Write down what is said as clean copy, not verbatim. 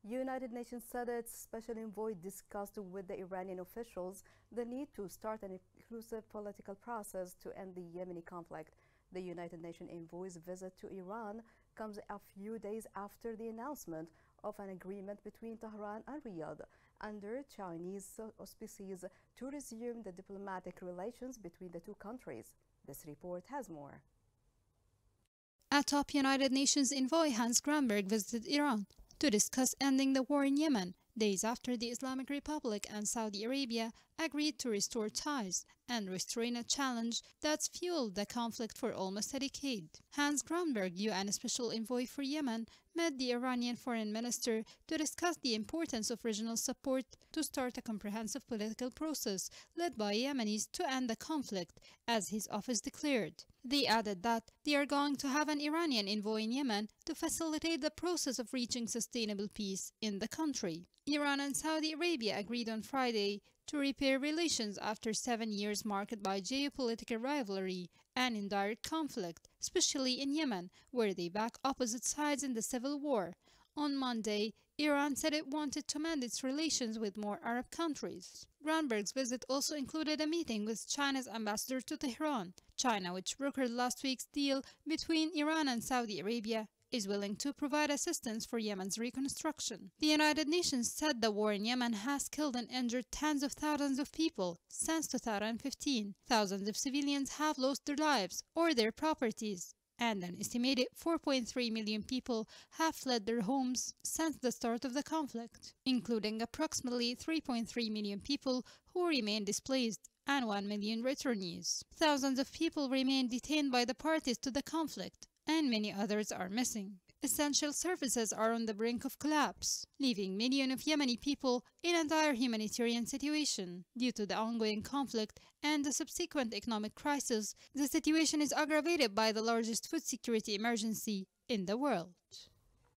United Nations said its special envoy discussed with the Iranian officials the need to start an inclusive political process to end the Yemeni conflict. The United Nations envoy's visit to Iran comes a few days after the announcement of an agreement between Tehran and Riyadh under Chinese auspices to resume the diplomatic relations between the two countries. This report has more. A top United Nations envoy, Hans Gramberg, visited Iran to discuss ending the war in Yemen, days after the Islamic Republic and Saudi Arabia agreed to restore ties and restrain a challenge that's fueled the conflict for almost a decade. Hans Gramberg, UN Special Envoy for Yemen, met the Iranian foreign minister to discuss the importance of regional support to start a comprehensive political process led by Yemenis to end the conflict, as his office declared. They added that they are going to have an Iranian envoy in Yemen to facilitate the process of reaching sustainable peace in the country. Iran and Saudi Arabia agreed on Friday to repair relations after 7 years marked by geopolitical rivalry and indirect conflict, especially in Yemen, where they back opposite sides in the civil war. On Monday, Iran said it wanted to mend its relations with more Arab countries. Granberg's visit also included a meeting with China's ambassador to Tehran. China, which brokered last week's deal between Iran and Saudi Arabia, is willing to provide assistance for Yemen's reconstruction. The United Nations said the war in Yemen has killed and injured tens of thousands of people since 2015. Thousands of civilians have lost their lives or their properties, and an estimated 4.3 million people have fled their homes since the start of the conflict, including approximately 3.3 million people who remain displaced and 1 million returnees. Thousands of people remain detained by the parties to the conflict, and many others are missing. Essential services are on the brink of collapse, leaving millions of Yemeni people in a dire humanitarian situation. Due to the ongoing conflict and the subsequent economic crisis, the situation is aggravated by the largest food security emergency in the world.